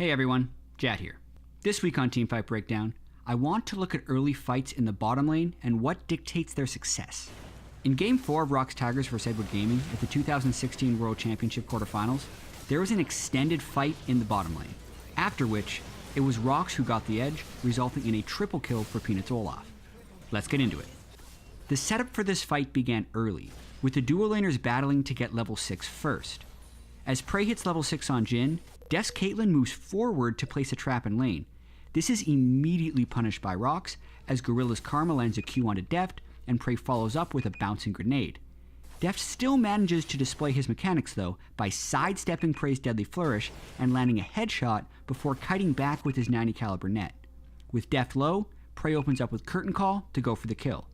Hey everyone, Jatt here. This week on Teamfight Breakdown, I want to look at early fights in the bottom lane and what dictates their success. In Game 4 of ROX Tigers vs Edward Gaming at the 2016 World Championship quarterfinals, there was an extended fight in the bottom lane, after which it was ROX who got the edge, resulting in a triple kill for Peanut's Olaf. Let's get into it. The setup for this fight began early, with the duo laners battling to get level 6 first. As Prey hits level 6 on Jhin, Def's Caitlyn moves forward to place a trap in lane. This is immediately punished by ROX, as Gorilla's Karma lands a Q onto Deft, and Prey follows up with a bouncing grenade. Deft still manages to display his mechanics though, by sidestepping Prey's deadly flourish and landing a headshot before kiting back with his 90 caliber net. With Deft low, Prey opens up with Curtain Call to go for the kill.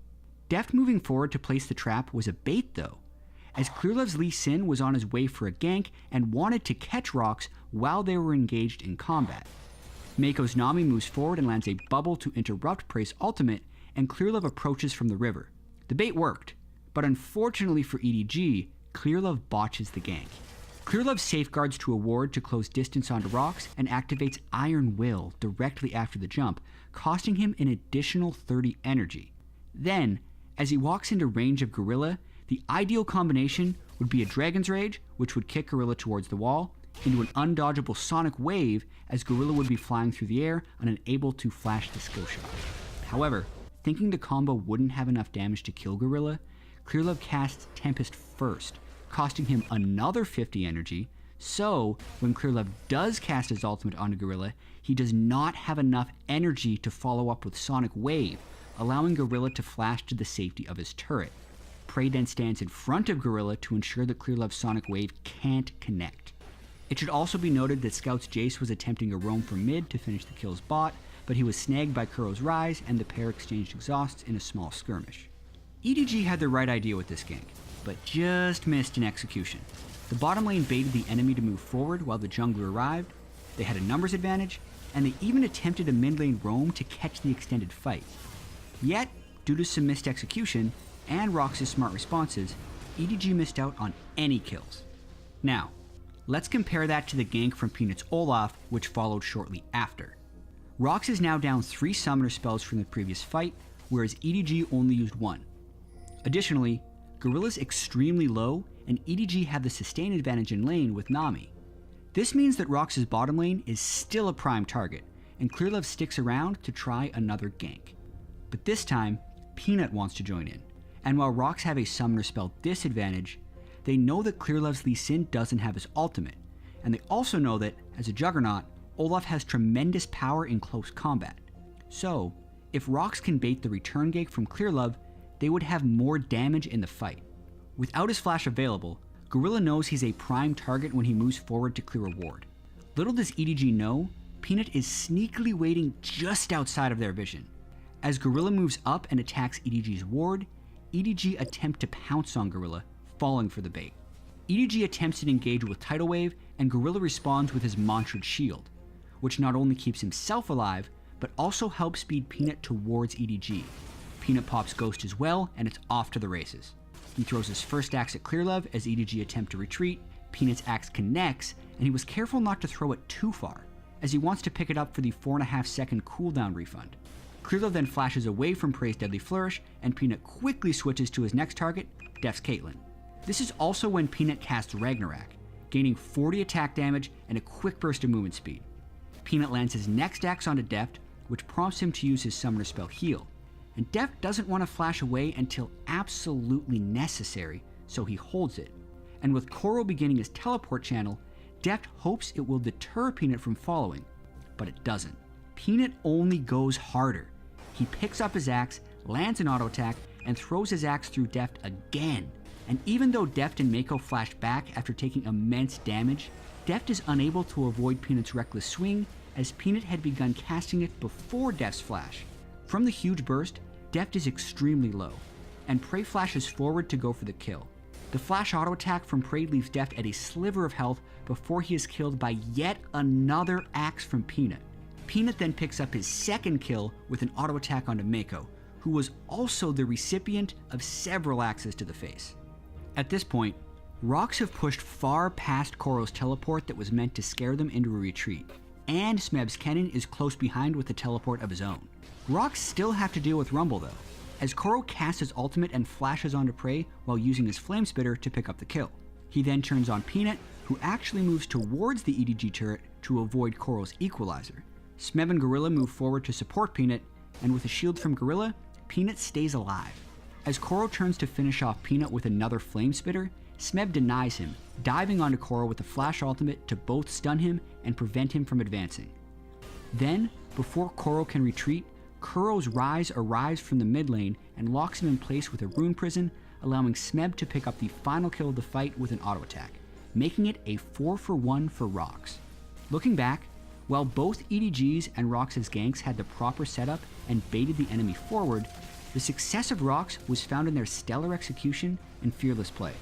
Deft moving forward to place the trap was a bait though, as Clearlove's Lee Sin was on his way for a gank and wanted to catch ROX while they were engaged in combat. Mako's Nami moves forward and lands a bubble to interrupt Prey's ultimate, and Clearlove approaches from the river. The bait worked, but unfortunately for EDG, Clearlove botches the gank. Clearlove safeguards to a ward to close distance onto ROX and activates Iron Will directly after the jump, costing him an additional 30 energy. Then, as he walks into range of Gorilla, the ideal combination would be a Dragon's Rage, which would kick Gorilla towards the wall, into an undodgeable Sonic Wave, as Gorilla would be flying through the air and unable to flash the skill shot. However, thinking the combo wouldn't have enough damage to kill Gorilla, Clearlove casts Tempest first, costing him another 50 energy, so when Clearlove does cast his ultimate onto Gorilla, he does not have enough energy to follow up with Sonic Wave, allowing Gorilla to flash to the safety of his turret. Prey then stands in front of Gorilla to ensure that Clearlove's Sonic Wave can't connect. It should also be noted that Scout's Jace was attempting a roam from mid to finish the kill's bot, but he was snagged by Kuro's Rise and the pair exchanged exhausts in a small skirmish. EDG had the right idea with this gank, but just missed in execution. The bottom lane baited the enemy to move forward while the jungler arrived, they had a numbers advantage, and they even attempted a mid lane roam to catch the extended fight. Yet, due to some missed execution, and ROX's smart responses, EDG missed out on any kills. Now, let's compare that to the gank from Peanut's Olaf, which followed shortly after. ROX is now down 3 summoner spells from the previous fight, whereas EDG only used 1. Additionally, Gorilla's extremely low, and EDG had the sustain advantage in lane with Nami. This means that ROX's bottom lane is still a prime target, and Clearlove sticks around to try another gank. But this time, Peanut wants to join in. And while ROX have a summoner spell disadvantage, they know that Clearlove's Lee Sin doesn't have his ultimate, and they also know that, as a juggernaut, Olaf has tremendous power in close combat. So, if ROX can bait the return gank from Clearlove, they would have more damage in the fight. Without his flash available, Gorilla knows he's a prime target when he moves forward to clear a ward. Little does EDG know, Peanut is sneakily waiting just outside of their vision. As Gorilla moves up and attacks EDG's ward, EDG attempt to pounce on Gorilla, falling for the bait. EDG attempts to engage with Tidal Wave, and Gorilla responds with his Mantra'd Shield, which not only keeps himself alive, but also helps speed Peanut towards EDG. Peanut pops Ghost as well, and it's off to the races. He throws his first axe at Clearlove as EDG attempt to retreat, Peanut's axe connects, and he was careful not to throw it too far, as he wants to pick it up for the 4.5 second cooldown refund. Clearlove then flashes away from Prey's deadly flourish, and Peanut quickly switches to his next target, Def's Caitlyn. This is also when Peanut casts Ragnarok, gaining 40 attack damage and a quick burst of movement speed. Peanut lands his next axe onto Deft, which prompts him to use his summoner spell Heal, and Deft doesn't want to flash away until absolutely necessary, so he holds it. And with Koro beginning his teleport channel, Deft hopes it will deter Peanut from following, but it doesn't. Peanut only goes harder. He picks up his axe, lands an auto attack, and throws his axe through Deft again. And even though Deft and Mako flash back after taking immense damage, Deft is unable to avoid Peanut's reckless swing, as Peanut had begun casting it before Deft's flash. From the huge burst, Deft is extremely low, and Prey flashes forward to go for the kill. The flash auto attack from Prey leaves Deft at a sliver of health before he is killed by yet another axe from Peanut. Peanut then picks up his second kill with an auto attack onto Mako, who was also the recipient of several axes to the face. At this point, ROX have pushed far past Koro's teleport that was meant to scare them into a retreat. and Smeb's Kennen is close behind with a teleport of his own. ROX still have to deal with Rumble though, as Koro casts his ultimate and flashes onto prey while using his Flame Spitter to pick up the kill. He then turns on Peanut, who actually moves towards the EDG turret to avoid Koro's equalizer. Smeb and Gorilla move forward to support Peanut, and with a shield from Gorilla, Peanut stays alive. As Koro turns to finish off Peanut with another Flame Spitter, Smeb denies him, diving onto Koro with a flash ultimate to both stun him and prevent him from advancing. Then, before Koro can retreat, Kuro's Rise arrives from the mid lane and locks him in place with a Rune Prison, allowing Smeb to pick up the final kill of the fight with an auto attack, making it a 4-for-1 for ROX. Looking back, while both EDG's and ROX's ganks had the proper setup and baited the enemy forward, the success of ROX was found in their stellar execution and fearless play.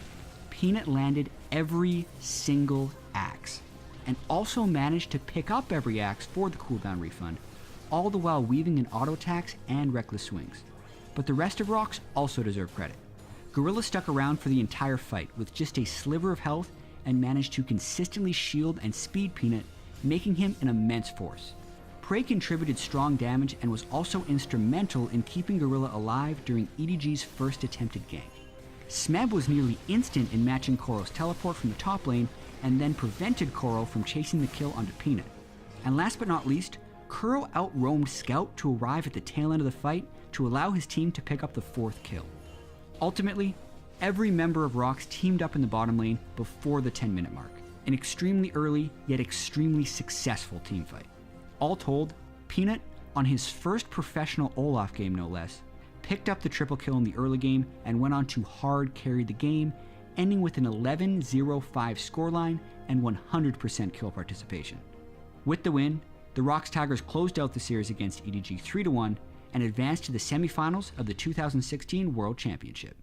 Peanut landed every single axe, and also managed to pick up every axe for the cooldown refund, all the while weaving in auto attacks and reckless swings. But the rest of ROX also deserve credit. Gorilla stuck around for the entire fight with just a sliver of health and managed to consistently shield and speed Peanut, making him an immense force. Prey contributed strong damage and was also instrumental in keeping Gorilla alive during EDG's first attempted gank. Smeb was nearly instant in matching Koro's teleport from the top lane and then prevented Koro from chasing the kill onto Peanut. And last but not least, Kuro outroamed Scout to arrive at the tail end of the fight to allow his team to pick up the 4th kill. Ultimately, every member of ROX teamed up in the bottom lane before the 10-minute mark, an extremely early yet extremely successful teamfight. All told, Peanut, on his first professional Olaf game no less, picked up the triple kill in the early game and went on to hard carry the game, ending with an 11-0-5 scoreline and 100% kill participation. With the win, the ROX Tigers closed out the series against EDG 3-1 and advanced to the semifinals of the 2016 World Championship.